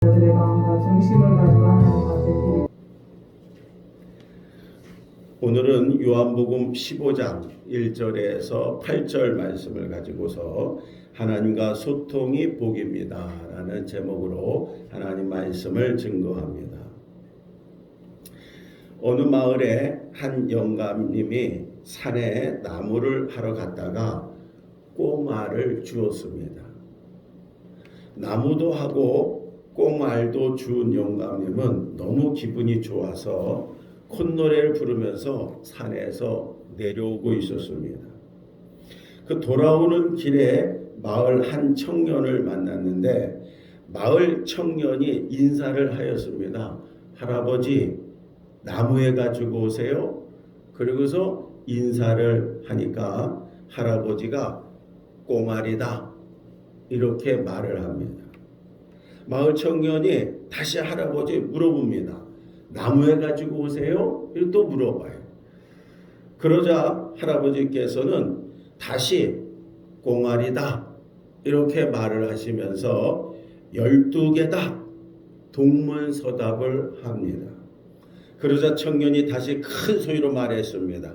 들의 마음과 중심을 가지고 하나님 앞에 드리고 오늘은 요한복음 15장 1절에서 8절 말씀을 가지고서 하나님과 소통이 복입니다 라는 제목으로 하나님 말씀을 증거합니다. 어느 마을에 한 영감님이 산에 나무를 하러 갔다가 꽁알을 주었습니다. 나무도 하고 꽁알도 주운 영감님은 너무 기분이 좋아서 콧노래를 부르면서 산에서 내려오고 있었습니다. 그 돌아오는 길에 마을 한 청년을 만났는데 마을 청년이 인사를 하였습니다. 할아버지, 나무에 가지고 오세요. 그리고서 인사를 하니까 할아버지가 꽁알이다 이렇게 말을 합니다. 마을 청년이 다시 할아버지 물어봅니다. 나무에 가지고 오세요? 이렇게 또 물어봐요. 그러자 할아버지께서는 다시 꽁알이다 이렇게 말을 하시면서 12개다 동문서답을 합니다. 그러자 청년이 다시 큰 소리로 말했습니다.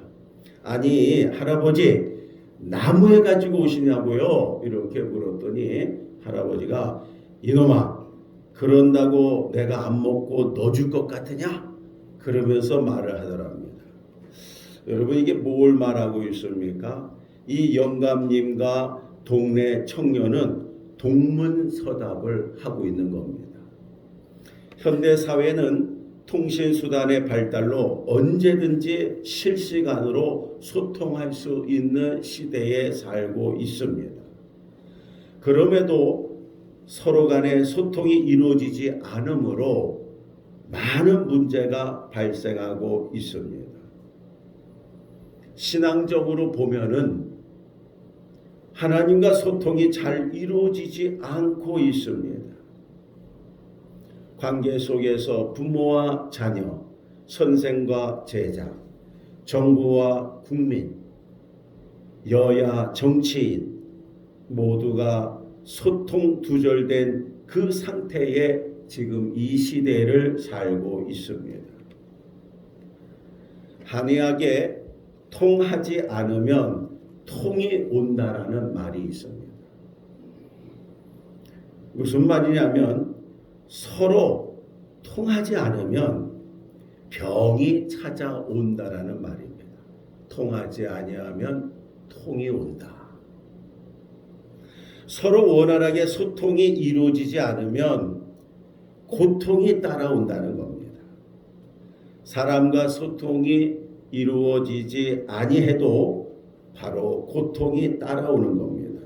아니 할아버지 나무에 가지고 오시냐고요? 이렇게 물었더니 할아버지가 이놈아 그런다고 내가 안 먹고 너 줄 것 같으냐? 그러면서 말을 하더랍니다. 여러분 이게 뭘 말하고 있습니까? 이 영감님과 동네 청년은 동문서답을 하고 있는 겁니다. 현대 사회는 통신수단의 발달로 언제든지 실시간으로 소통할 수 있는 시대에 살고 있습니다. 그럼에도 서로 간의 소통이 이루어지지 않으므로 많은 문제가 발생하고 있습니다. 신앙적으로 보면은 하나님과 소통이 잘 이루어지지 않고 있습니다. 관계 속에서 부모와 자녀, 선생과 제자, 정부와 국민, 여야 정치인 모두가 소통 두절된 그 상태에 지금 이 시대를 살고 있습니다. 한의학에 통하지 않으면 통이 온다라는 말이 있습니다. 무슨 말이냐면 서로 통하지 않으면 병이 찾아온다라는 말입니다. 통하지 아니하면 통이 온다. 서로 원활하게 소통이 이루어지지 않으면 고통이 따라온다는 겁니다. 사람과 소통이 이루어지지 아니해도 바로 고통이 따라오는 겁니다.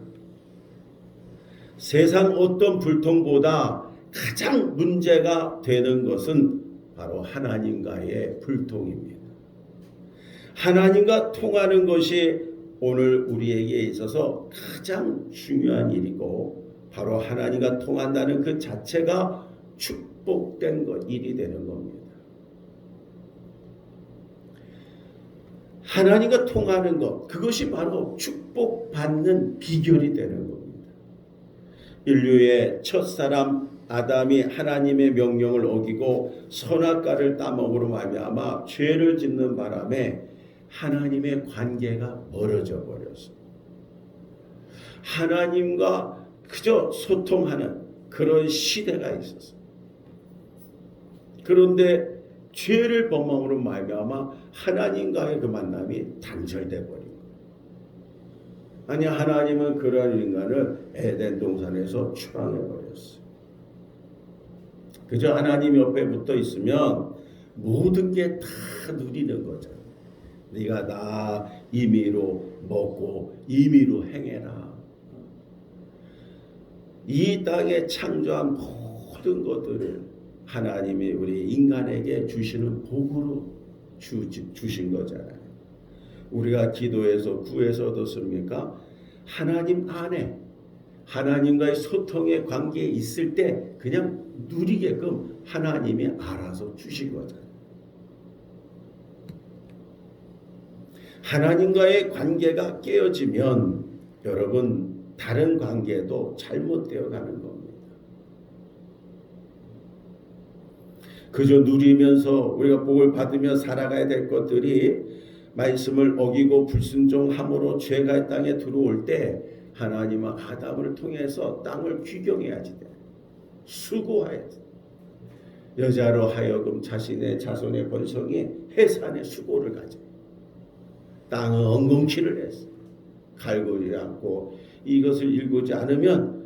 세상 어떤 불통보다 가장 문제가 되는 것은 바로 하나님과의 불통입니다. 하나님과 통하는 것이 오늘 우리에게 있어서 가장 중요한 일이고 바로 하나님과 통한다는 그 자체가 축복된 일이 되는 겁니다. 하나님과 통하는 것, 그것이 바로 축복받는 비결이 되는 겁니다. 인류의 첫사람 아담이 하나님의 명령을 어기고 선악과를 따먹으로 말미암아 죄를 짓는 바람에 하나님의 관계가 멀어져 버렸습니다. 하나님과 그저 소통하는 그런 시대가 있었어요. 그런데 죄를 범함으로 말미암아 하나님과의 그 만남이 단절돼 버린 거예요. 아니 하나님은 그러한 인간을 에덴 동산에서 추방해 버렸어요. 그저 하나님 옆에 붙어 있으면 모든 게 다 누리는 거죠. 네가 나 임의로 먹고 임의로 행해라. 이 땅에 창조한 모든 것들을 하나님이 우리 인간에게 주시는 복으로 주신 거잖아요. 우리가 기도해서 구해서 얻었습니까? 하나님 안에 하나님과의 소통의 관계에 있을 때 그냥 누리게끔 하나님이 알아서 주신 거잖아요. 하나님과의 관계가 깨어지면 여러분 다른 관계도 잘못되어 가는 겁니다. 그저 누리면서 우리가 복을 받으며 살아가야 될 것들이 말씀을 어기고 불순종함으로 죄가 땅에 들어올 때 하나님은 아담을 통해서 땅을 귀경해야지 돼. 수고해야지. 여자로 하여금 자신의 자손의 번성이 해산의 수고를 가져. 땅은 엉겅퀴를 했어. 갈고리 않고 이것을 일구지 않으면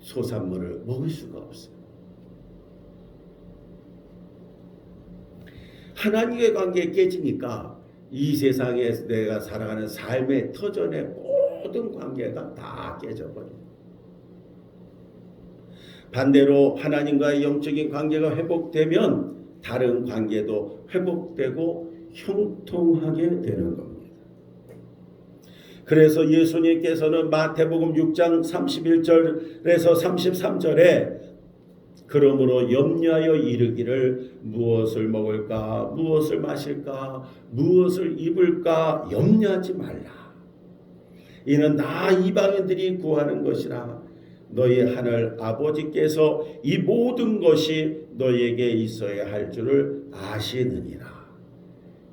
소산물을 먹을 수가 없어. 하나님의 관계에 깨지니까 이 세상에서 내가 살아가는 삶의 터전의 모든 관계가 다 깨져버려요. 반대로 하나님과의 영적인 관계가 회복되면 다른 관계도 회복되고 형통하게 되는 겁니다. 그래서 예수님께서는 마태복음 6장 31절에서 33절에 그러므로 염려하여 이르기를 무엇을 먹을까 무엇을 마실까 무엇을 입을까 염려하지 말라. 이는 다 이방인들이 구하는 것이라. 너희 하늘 아버지께서 이 모든 것이 너희에게 있어야 할 줄을 아시느니라.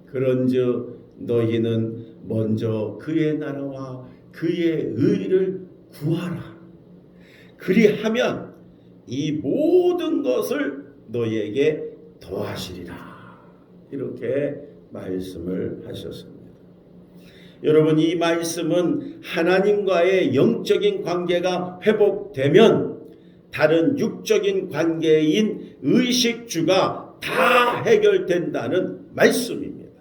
그런즉 너희는 먼저 그의 나라와 그의 의를 구하라. 그리하면 이 모든 것을 너희에게 더하시리라. 이렇게 말씀을 하셨습니다. 여러분, 이 말씀은 하나님과의 영적인 관계가 회복되면 다른 육적인 관계인 의식주가 다 해결된다는 말씀입니다.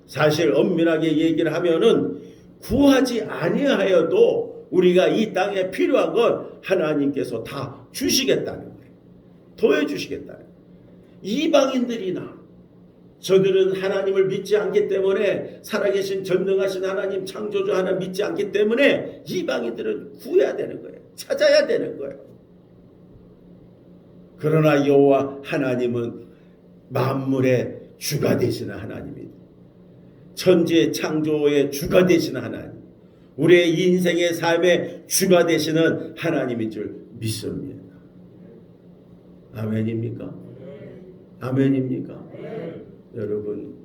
사실 엄밀하게 얘기를 하면은 구하지 아니하여도 우리가 이 땅에 필요한 건 하나님께서 다 주시겠다는 거예요. 더해 주시겠다는 거예요. 이방인들이나 저들은 하나님을 믿지 않기 때문에, 살아계신 전능하신 하나님 창조주 하나님 믿지 않기 때문에 이방인들은 구해야 되는 거예요. 찾아야 되는 거예요. 그러나 여호와 하나님은 만물의 주가 되시는 하나님입니다. 천지의 창조의 주가 되시는 하나님, 우리의 인생의 삶의 주가 되시는 하나님인 줄 믿습니다. 아멘입니까? 아멘입니까? 여러분,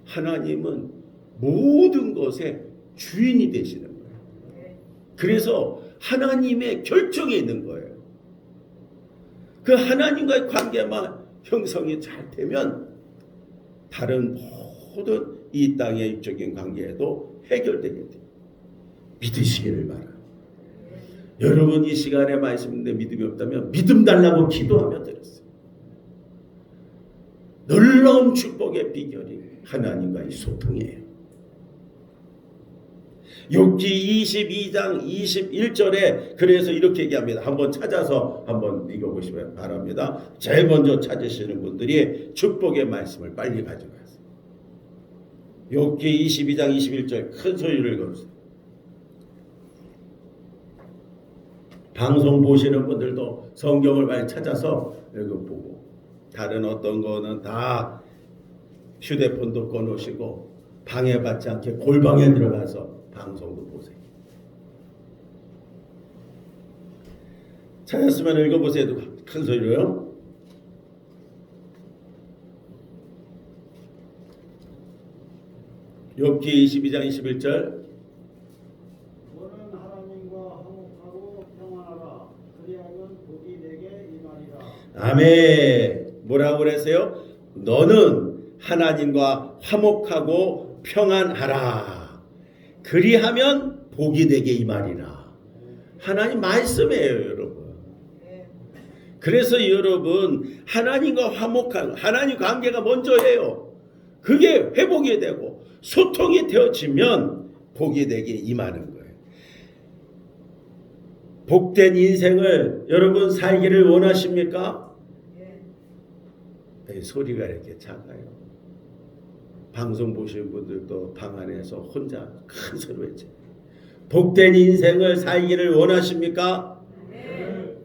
하나님은 모든 것의 주인이 되시는 거예요. 그래서 하나님의 결정에 있는 거예요. 그 하나님과의 관계만 형성이 잘 되면 다른 모든 이 땅의 육적인 관계에도 해결되게 돼요. 믿으시기를 바랍니다. 여러분, 이 시간에 말씀인데 믿음이 없다면 믿음 달라고 기도하면 되겠어요. 놀라운 축복의 비결이 하나님과의 소통이에요. 욥기 22장 21절에 그래서 이렇게 얘기합니다. 한번 찾아서 한번 읽어보시면 바랍니다. 제일 먼저 찾으시는 분들이 축복의 말씀을 빨리 가져가세요. 욥기 22장 21절 큰 소리를 읽어보세요. 방송 보시는 분들도 성경을 많이 찾아서 읽어보고, 다른 어떤 거는 다 휴대폰도 꺼놓으시고 방해받지 않게 골방에 들어가서 방송도 보세요. 찾았으면 읽어보세요. 큰 소리로요. 욥기 22장 21절. 너는 하나님과 화목하고 평안하라. 그리하면 복이 내게 임하리라. 아멘. 뭐라고 그랬어요? 너는 하나님과 화목하고 평안하라. 그리하면 복이 내게 임하리라. 하나님 말씀이에요, 여러분. 그래서 여러분, 하나님과 화목한 하나님 관계가 먼저예요. 그게 회복이 되고 소통이 되어지면 복이 내게 임하는 거예요. 복된 인생을 여러분 살기를 원하십니까? 소리가 이렇게 작아요. 방송 보시는 분들도 방 안에서 혼자 큰 소리로 했죠. 복된 인생을 살기를 원하십니까? 네.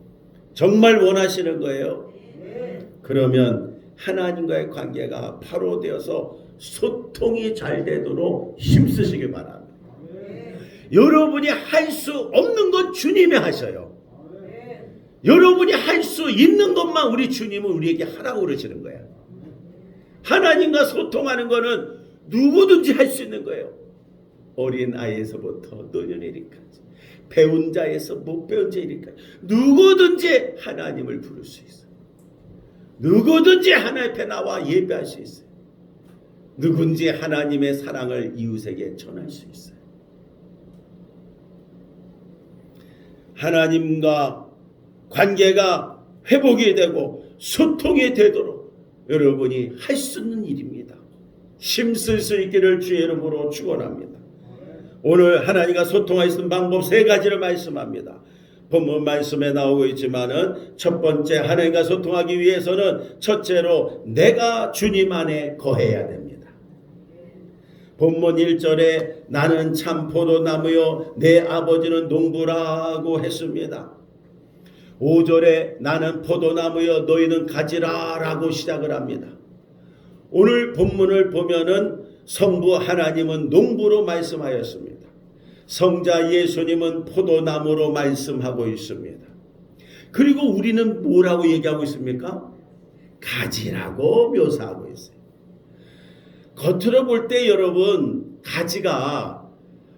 정말 원하시는 거예요? 네. 그러면 하나님과의 관계가 바로 되어서 소통이 잘 되도록 힘쓰시기 바랍니다. 네. 여러분이 할 수 없는 건 주님이 하셔요. 네. 여러분이 할 수 있는 것만 우리 주님은 우리에게 하라고 그러시는 거예요. 하나님과 소통하는 거는 누구든지 할 수 있는 거예요. 어린 아이에서부터 노년이리까지, 배운 자에서 못 배운 자이리까지 누구든지 하나님을 부를 수 있어요. 누구든지 하나님 앞에 나와 예배할 수 있어요. 누군지 하나님의 사랑을 이웃에게 전할 수 있어요. 하나님과 관계가 회복이 되고 소통이 되도록 여러분이 할 수 있는 일입니다. 힘쓸 수 있기를 주의 이름으로 축원합니다. 오늘 하나님과 소통할 수 있는 방법 3가지를 말씀합니다. 본문 말씀에 나오고 있지만은 첫 번째, 하나님과 소통하기 위해서는 첫째로 내가 주님 안에 거해야 됩니다. 본문 1절에 나는 참 포도나무요 내 아버지는 농부라고 했습니다. 5절에 나는 포도나무여 너희는 가지라 라고 시작을 합니다. 오늘 본문을 보면은 성부 하나님은 농부로 말씀하였습니다. 성자 예수님은 포도나무로 말씀하고 있습니다. 그리고 우리는 뭐라고 얘기하고 있습니까? 가지라고 묘사하고 있어요. 겉으로 볼 때 여러분 가지가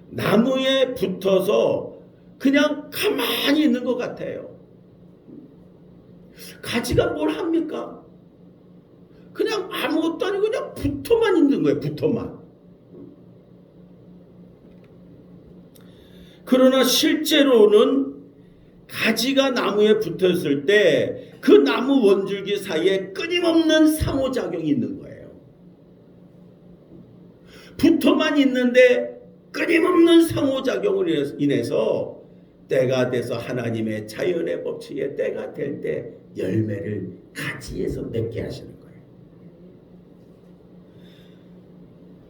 나무에 붙어서 그냥 가만히 있는 것 같아요. 가지가 뭘 합니까? 그냥 아무것도 아니고 그냥 붙어만 있는 거예요. 붙어만. 그러나 실제로는 가지가 나무에 붙었을 때 그 나무 원줄기 사이에 끊임없는 상호작용이 있는 거예요. 붙어만 있는데 끊임없는 상호작용을 인해서 때가 돼서 하나님의 자연의 법칙에 때가 될 때 열매를 가지에서 맺게 하시는 거예요.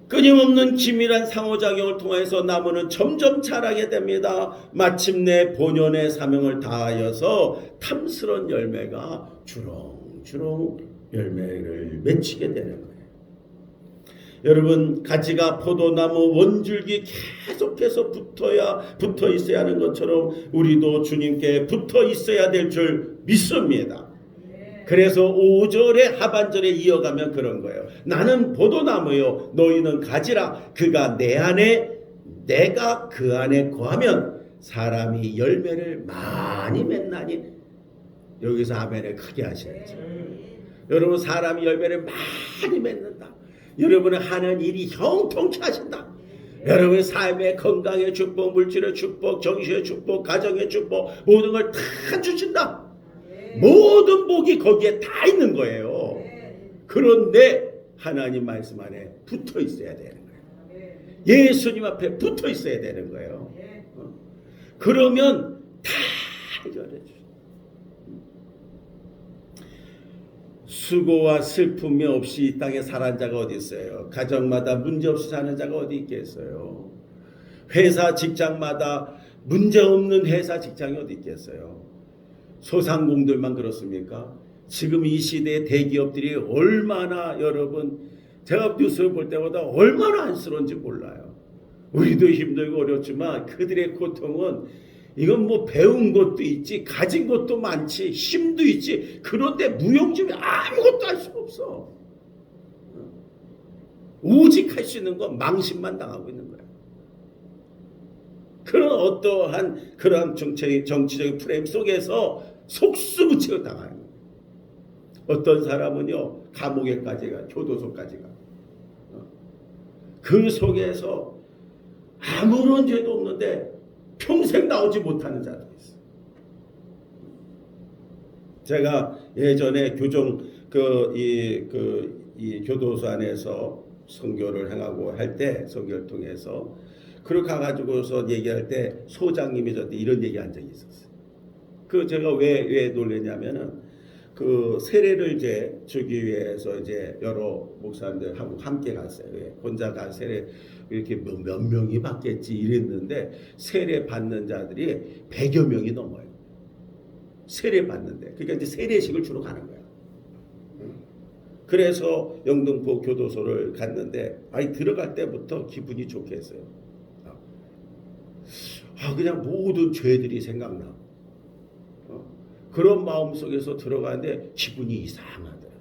끊임없는 기밀한 상호작용을 통해서 나무는 점점 자라게 됩니다. 마침내 본연의 사명을 다하여서 탐스러운 열매가 주렁주렁 열매를 맺히게 되는 거예요. 여러분 가지가 포도나무 원줄기 계속해서 붙어 있어야 하는 것처럼 우리도 주님께 붙어 있어야 될 줄 믿습니다. 그래서 5절의 하반절에 이어가면 그런 거예요. 나는 포도나무요 너희는 가지라. 그가 내 안에 내가 그 안에 거하면 사람이 열매를 많이 맺나니. 여기서 아멘을 크게 하셔야죠. 여러분 사람이 열매를 많이 맺는다. 여러분은 하는 일이 형통케 하신다. 여러분의 삶의 건강의 축복, 물질의 축복, 정신의 축복, 가정의 축복 모든 걸 다 주신다. 모든 복이 거기에 다 있는 거예요. 그런데 하나님 말씀 안에 붙어 있어야 되는 거예요. 예수님 앞에 붙어 있어야 되는 거예요. 그러면 다 해결해 주세요. 수고와 슬픔이 없이 이 땅에 사는 자가 어디 있어요? 가정마다 문제 없이 사는 자가 어디 있겠어요? 회사 직장마다 문제 없는 회사 직장이 어디 있겠어요? 소상공들만 그렇습니까? 지금 이 시대의 대기업들이 얼마나 여러분 제가 뉴스를 볼 때마다 얼마나 안쓰러운지 몰라요. 우리도 힘들고 어렵지만 그들의 고통은 이건 뭐 배운 것도 있지 가진 것도 많지 힘도 있지 그런데 무용지물이 아무것도 할 수가 없어. 오직 할 수 있는 건 망신만 당하고 있는 거야. 그런 어떠한 그러한 정치적인 프레임 속에서 속수무책을 당하는 거예요. 어떤 사람은요 감옥에까지 가 교도소까지 가. 그 속에서 아무런 죄도 없는데 평생 나오지 못하는 자들이 있어요. 제가 예전에 이 교도소 안에서 선교를 행하고 할 때 선교를 통해서 그렇게 가가지고서 얘기할 때 소장님이 저한테 이런 얘기한 적이 있었어요. 그 제가 왜 놀랬냐면은 그 세례를 이제 주기 위해서 이제 여러 목사님들하고 함께 갔어요. 혼자 간 세례 이렇게 몇 명이 받겠지 이랬는데 세례 받는 자들이 100여 명이 넘어요. 세례 받는데 그러니까 이제 세례식을 주러 가는 거야. 그래서 영등포 교도소를 갔는데 들어갈 때부터 기분이 좋게 했어요. 그냥 모든 죄들이 생각나. 그런 마음 속에서 들어가는데 기분이 이상하더라.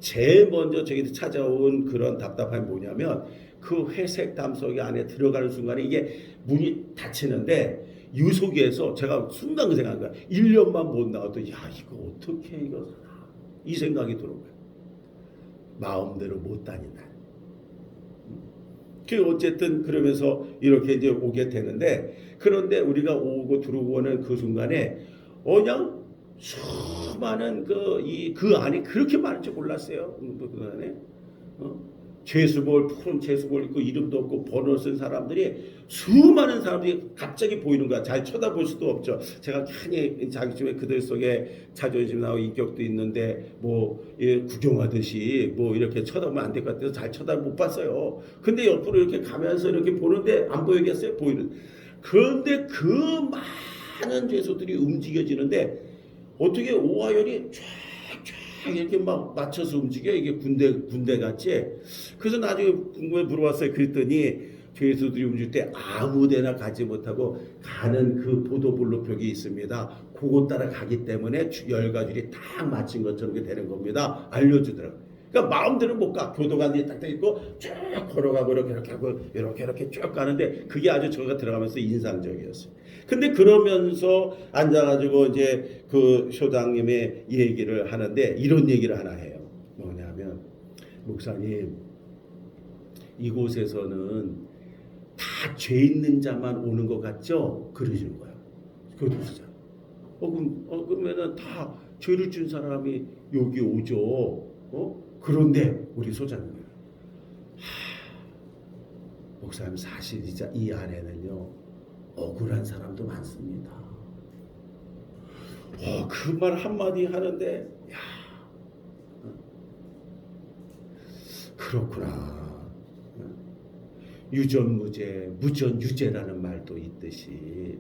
제일 먼저 저기 찾아온 그런 답답함이 뭐냐면 그 회색 담석이 안에 들어가는 순간에 이게 문이 닫히는데 이 속에서 제가 순간 그 생각한 거야. 1년만 못 나와도 야 이거 어떻게 이거 사나 이 생각이 들은 거야. 마음대로 못 다닌다. 그 어쨌든 그러면서 이렇게 이제 오게 되는데 그런데 우리가 오고 들어오는 그 순간에 그냥 수많은 그 안에 그렇게 많은 줄 몰랐어요. 그 안에 죄수볼 푸른 죄수볼 있고 이름도 없고 번호 쓴 사람들이 수많은 사람들이 갑자기 보이는 거야. 잘 쳐다볼 수도 없죠. 제가 괜히 자기 집에 그들 속에 자존심 나고 인격도 있는데 뭐 구경하듯이 뭐 이렇게 쳐다보면 안 될 것 같아서 잘 쳐다 못 봤어요. 근데 옆으로 이렇게 가면서 이렇게 보는데 안 보이겠어요? 보이는. 그런데 그 많은 죄수들이 움직여지는데 어떻게 오하열이 쫙 이렇게 막 맞춰서 움직여 이게 군대 같이. 그래서 나중에 궁금해 물어봤어요. 그랬더니 죄수들이 움직일 때 아무데나 가지 못하고 가는 그 보도블록벽이 있습니다. 그거 따라 가기 때문에 열가줄이 딱 맞춘 것처럼 되는 겁니다. 알려주더라고요. 그러니까 마음대로 못 가. 교도관이 딱딱 있고 쭉 걸어가고 이렇게 하고 이렇게 쭉 가는데 그게 아주 저가 들어가면서 인상적이었어요. 근데 그러면서 앉아가지고 이제 그 소장님의 얘기를 하는데 이런 얘기를 하나 해요. 뭐냐면 목사님 이곳에서는 다 죄 있는 자만 오는 것 같죠? 그러시는 거야. 교도소장. 그러면은 다 죄를 준 사람이 여기 오죠. 그런데 우리 소장님, 목사님 사실 이 안에는요 억울한 사람도 많습니다. 그 말 한마디 하는데 그렇구나. 유전무죄, 무전유죄라는 말도 있듯이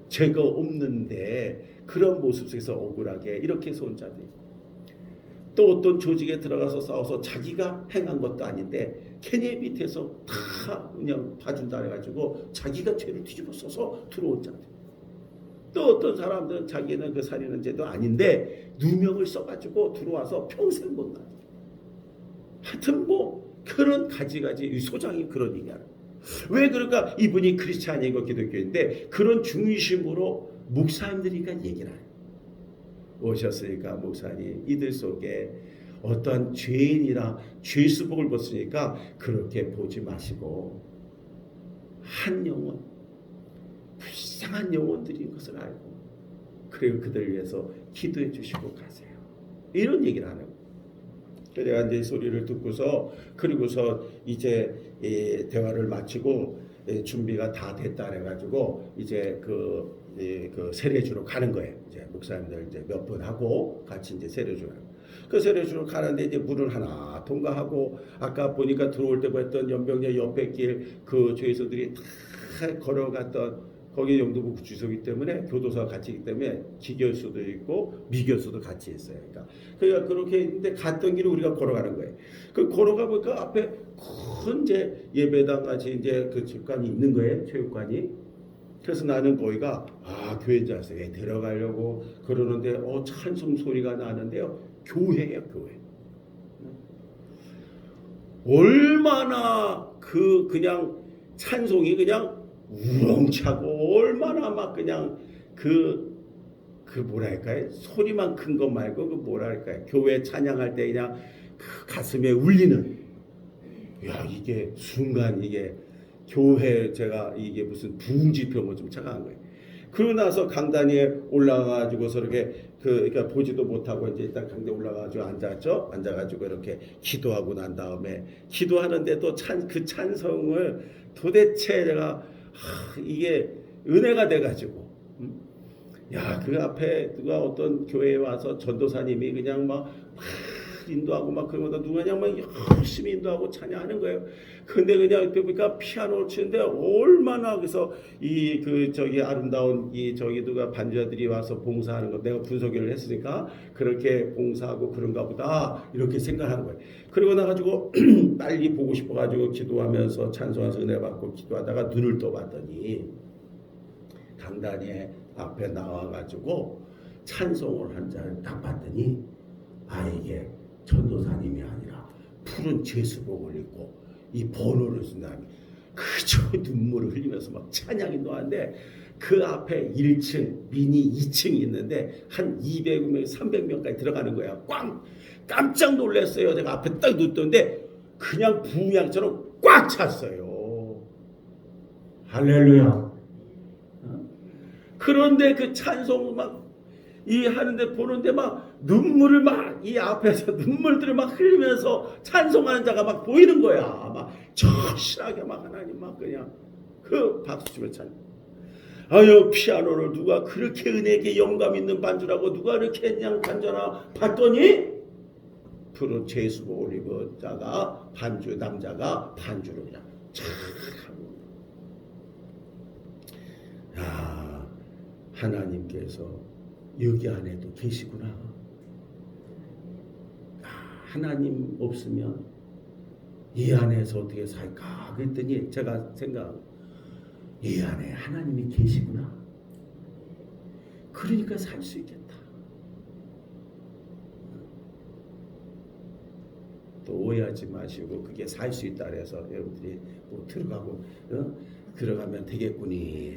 죄가 없는데 그런 모습 속에서 억울하게 이렇게 손자도 있고 또 어떤 조직에 들어가서 싸워서 자기가 행한 것도 아닌데 걔네 밑에서 다 그냥 봐준다 해가지고 자기가 죄를 뒤집어 써서 들어온 자들. 또 어떤 사람들은 자기는 그 살인한 죄도 아닌데 누명을 써가지고 들어와서 평생 못 나. 하여튼 뭐 그런 가지가지 소장이 그런 얘기하는. 왜 그럴까? 이분이 크리스찬이고 기독교인데 그런 중심으로 목사님들이니까 얘기를 해요. 오셨으니까 목사님 이들 속에 어떠한 죄인이나 죄수복을 벗으니까 그렇게 보지 마시고 한 영혼 불쌍한 영혼들인 것을 알고 그리고 그들 위해서 기도해 주시고 가세요. 이런 얘기를 하는 거예요. 내가 이제 소리를 듣고서 그리고서 이제 대화를 마치고 준비가 다 됐다 그래가지고 이제 그 세례주로 가는 거예요. 이제 목사님들 이제 몇 분 하고 같이 이제 세례주로. 그 세례주로 가는데 이제 문을 하나 통과하고 아까 보니까 들어올 때 봤던 연병역 옆에 길 그 죄수들이 다 걸어갔던 거기 영도부 주소이기 때문에 교도소가 같이 있기 때문에 기교수도 있고 미교수도 같이 있어요. 그러니까 그렇게 있는데 갔던 길을 우리가 걸어가는 거예요. 그 걸어가 보니까 앞에 큰 이제 예배당 같이 이제 그 집관이 있는 거예요. 체육관이. 그래서 나는 거기가 교회인 줄 알았어요. 데려가려고 그러는데 찬송 소리가 나는데요. 교회예요, 교회. 얼마나 그냥 찬송이 그냥 우렁차고 얼마나 막 그냥 그 뭐랄까요? 소리만 큰 거 말고 그 뭐랄까요? 교회 찬양할 때 그냥 그 가슴에 울리는. 야 이게 순간 이게 교회 제가 이게 무슨 부흥지표 뭐 좀 착각한 거예요. 그러고 나서 강단위에 올라가가지고서 이렇게 그러니까 보지도 못하고 이제 일단 강대 올라가가지고 앉았죠. 앉아가지고 이렇게 기도하고 난 다음에 기도하는데도 그 찬성을 도대체 내가 이게 은혜가 돼가지고 그 앞에 누가 어떤 교회에 와서 전도사님이 그냥 막 인도하고 막 그런 거다 누가 그냥 막 열심히 인도하고 찬양하는 거예요. 근데 그냥 보니까 피아노를 치는데 얼마나 그래서 저기 아름다운 저기 누가 반주자들이 와서 봉사하는 거 내가 분석을 했으니까 그렇게 봉사하고 그런가 보다 이렇게 생각하는 거예요. 그러고 나가지고 빨리 보고 싶어가지고 기도하면서 찬송하면서 은혜 받고 기도하다가 눈을 떠봤더니 강단에 앞에 나와가지고 찬송을 한 잔을 딱 봤더니 이게 전도사님이 아니라 푸른 제수복을 입고 이 번호를 쓴 다음에 그저 눈물을 흘리면서 막 찬양이 나왔는데 그 앞에 1층, 미니 2층이 있는데 한 200명, 300명까지 들어가는 거야. 깜짝 놀랐어요. 제가 앞에 딱 눕던데 그냥 붕양처럼 꽉 찼어요. 할렐루야. 그런데 그 찬송 막 이 하는데 보는데 막 눈물을 막 이 앞에서 눈물들을 막 흘리면서 찬송하는 자가 막 보이는 거야. 막 절실하게 막 하나님 막 그냥 그 박수 치며 찬. 아유 피아노를 누가 그렇게 은혜에게 영감 있는 반주라고 누가 이렇게 그냥 반주나 봤더니 푸른 제수복을 입은 자가 반주 남자가 반주를 그냥 참. 야 하나님께서 여기 안에도 계시구나. 하나님 없으면 이 안에서 어떻게 살까 그랬더니 제가 생각 이 안에 하나님이 계시구나. 그러니까 살 수 있겠다. 또 오해하지 마시고 그게 살 수 있다 그래서 여러분들이 뭐 들어가고 들어가면 되겠구니.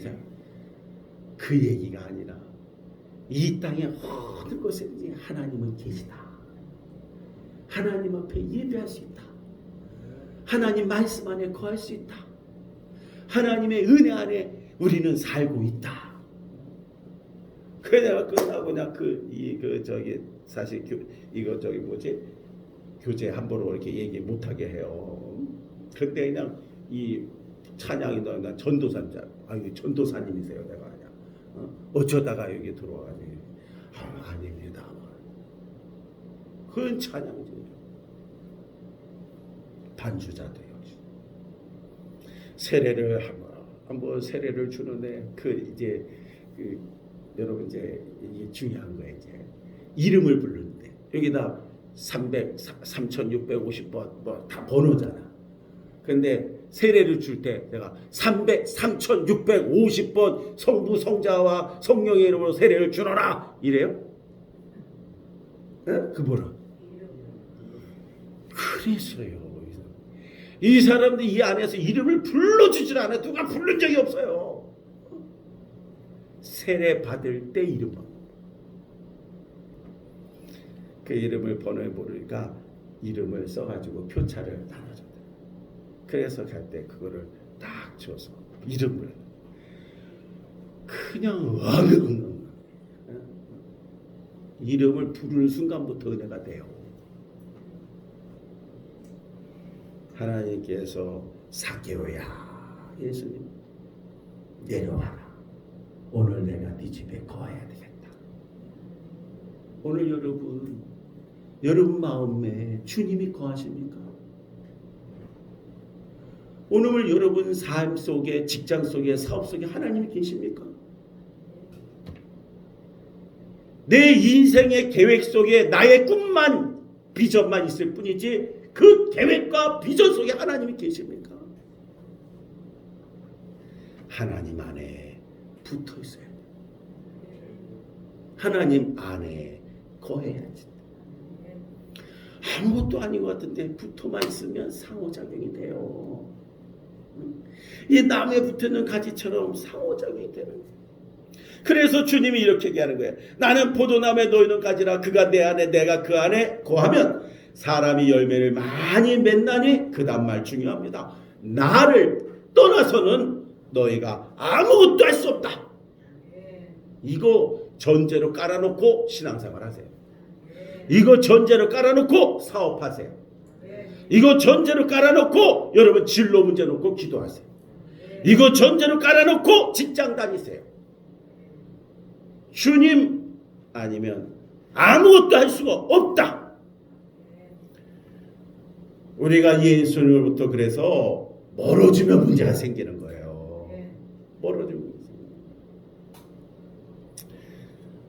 그 얘기가 아니라 이 땅의 모든 곳에 하나님은 계시다. 하나님 앞에 예배할 수 있다. 하나님 말씀 안에 거할 수 있다. 하나님의 은혜 안에 우리는 살고 있다. 그래 내가 끝나고 그냥 사실 교재 함부로 이렇게 얘기 못하게 해요. 근데 그냥 이 찬양이 나 전도사님, 전도사님이세요 내가 그냥 어쩌다가 여기 들어와가지고 아닙니다. 그건 찬양이죠. 반주자도 역시 세례를 한번 세례를 주는데 여러분 이제 이게 중요한 거예요. 이제 이름을 부르는데 여기다 3650번 뭐 다 번호잖아. 근데 세례를 줄 때 내가 3650번 성부 성자와 성령의 이름으로 세례를 주노라 이래요? 그 뭐라? 그랬어요. 이 사람들이 이 안에서 이름을 불러주질 않아. 누가 부른 적이 없어요. 세례 받을 때 이름만. 그 이름을 번호에 모르니까 이름을 써가지고 표차를 나눠줬다. 그래서 갈 때 그거를 딱 줘서 이름을 그냥 이름을 부르는 순간부터 은혜가 돼요. 하나님께서 사개오야 예수님 내려와라. 오늘 내가 네 집에 거해야 되겠다. 오늘 여러분 마음에 주님이 거하십니까? 오늘 여러분 삶 속에 직장 속에 사업 속에 하나님이 계십니까? 내 인생의 계획 속에 나의 꿈만 비전만 있을 뿐이지 그 계획과 비전 속에 하나님이 계십니까? 하나님 안에 붙어 있어야 돼. 하나님 안에 거해야지. 아무것도 아닌 것 같은데 붙어만 있으면 상호작용이 돼요. 이 나무에 붙어있는 가지처럼 상호작용이 되는 거예요. 그래서 주님이 이렇게 얘기하는 거예요. 나는 포도나무에 놓이는 가지라. 그가 내 안에 내가 그 안에 거하면 사람이 열매를 많이 맺나니 그 다음 말 중요합니다. 나를 떠나서는 너희가 아무것도 할 수 없다. 이거 전제로 깔아놓고 신앙생활 하세요. 이거 전제로 깔아놓고 사업하세요. 이거 전제로 깔아놓고 여러분 진로 문제 놓고 기도하세요. 이거 전제로 깔아놓고 직장 다니세요. 주님 아니면 아무것도 할 수가 없다. 우리가 예수님으로부터 그래서 멀어지면 문제가 생기는 거예요. 멀어지면.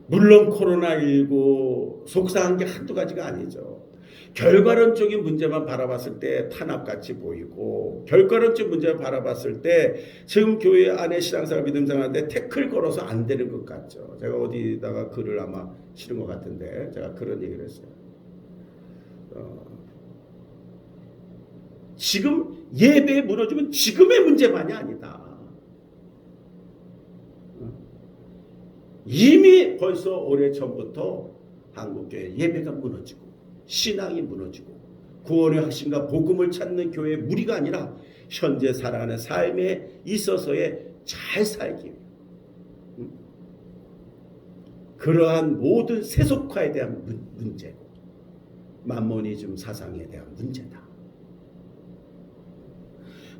물론 코로나19 속상한 게 한두 가지가 아니죠. 결과론적인 문제만 바라봤을 때 탄압같이 보이고 결과론적 문제만 바라봤을 때 지금 교회 안에 신앙생활 믿음생활인데 태클 걸어서 안 되는 것 같죠. 제가 어디다가 글을 아마 실은 것 같은데 제가 그런 얘기를 했어요. 지금 예배에 무너지면 지금의 문제만이 아니다. 이미 벌써 오래전부터 한국교회 예배가 무너지고 신앙이 무너지고 구원의 확신과 복음을 찾는 교회의 무리가 아니라 현재 살아가는 삶에 있어서의 잘 살기 위해 그러한 모든 세속화에 대한 문제고 만모니즘 사상에 대한 문제다.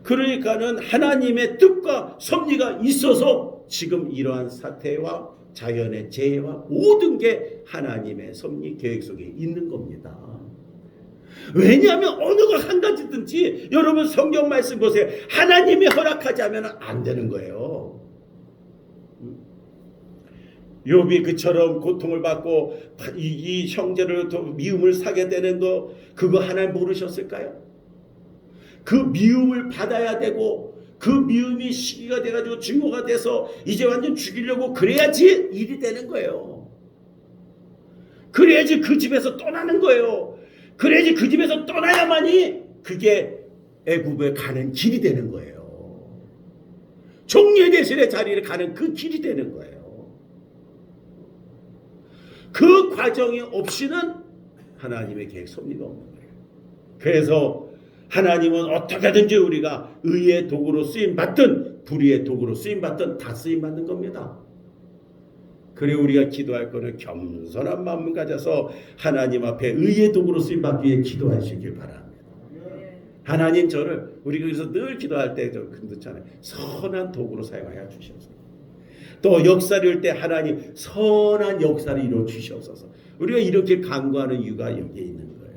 그러니까는 하나님의 뜻과 섭리가 있어서 지금 이러한 사태와 자연의 재해와 모든 게 하나님의 섭리 계획 속에 있는 겁니다. 왜냐하면 어느 것 한 가지든지 여러분 성경 말씀 보세요. 하나님이 허락하지 않으면 안 되는 거예요. 욥이 그처럼 고통을 받고 이 형제를 미움을 사게 되는 거 그거 하나님 모르셨을까요? 그 미움을 받아야 되고 그 미움이 시기가 돼가지고 증오가 돼서 이제 완전 죽이려고 그래야지 일이 되는 거예요. 그래야지 그 집에서 떠나는 거예요. 그래야지 그 집에서 떠나야만이 그게 애굽에 가는 길이 되는 거예요. 종려 대신의 자리를 가는 그 길이 되는 거예요. 그 과정이 없이는 하나님의 계획 섭리가 없는 거예요. 그래서 하나님은 어떻게든지 우리가 의의 도구로 쓰임받든 불의의 도구로 쓰임받든 다 쓰임받는 겁니다. 그래 우리가 기도할 거는 겸손한 마음을 가져서 하나님 앞에 의의 도구로 쓰임받기 위해 기도하시길 바랍니다. 하나님 저를 우리가 그래서 늘 기도할 때 좀 그렇잖아요. 선한 도구로 사용하여 주시옵소서. 또 역사를 이룰 때 하나님 선한 역사를 이루어 주시옵소서. 우리가 이렇게 간구하는 이유가 여기에 있는 거예요.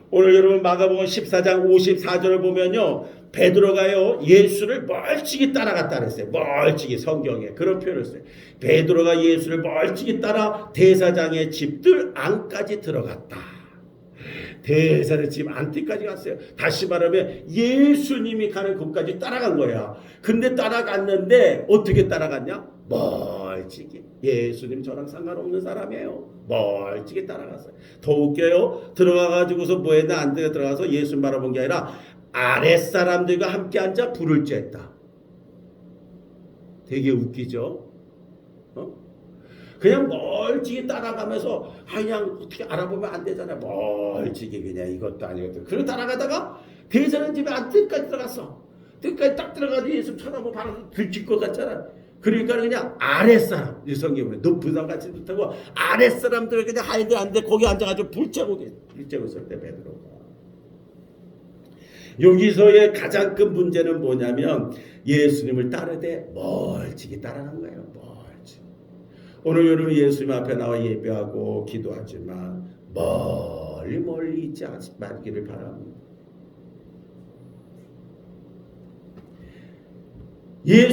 오늘 여러분 마가복음 14장 54절을 보면요. 베드로가요 예수를 멀찍이 따라갔다 그랬어요. 멀찍이 성경에 그런 표현을 써요. 베드로가 예수를 멀찍이 따라 대사장의 집들 안까지 들어갔다. 대사장 집 안뜰까지 갔어요. 다시 말하면 예수님이 가는 곳까지 따라간 거야. 근데 따라갔는데 어떻게 따라갔냐? 멀찍이. 예수님 저랑 상관없는 사람이에요. 멀찍이 따라갔어요. 더 웃겨요. 들어가가지고서 뭐 했나 안 들어가서 예수님 바라본 게 아니라 아랫사람들과 함께 앉아 불을 쬐다. 되게 웃기죠? 그냥 멀찍이 따라가면서 그냥 어떻게 알아보면 안 되잖아요. 멀찍이 그냥 이것도 아니것도. 그리고 따라가다가 대사장 집에 안뜰까지 들어갔어. 뜰까지 딱 들어가서 예수 쳐다보고 바로 들킬 것 같잖아. 그러니까 그냥 아랫사람, 이 성경에 보면 높은 사람 같이 못하고 아랫사람들 그냥 하인들 안돼 거기 앉아가지고 불 쬐고 있을 때 베드로가. 여기서의 가장 큰 문제는 뭐냐면 예수님을 따르되 멀찍이 따라간 거예요. 멀찍이. 오늘 여러분 예수님 앞에 나와 예배하고 기도하지만 멀리 있지 말기를 바랍니다. 예수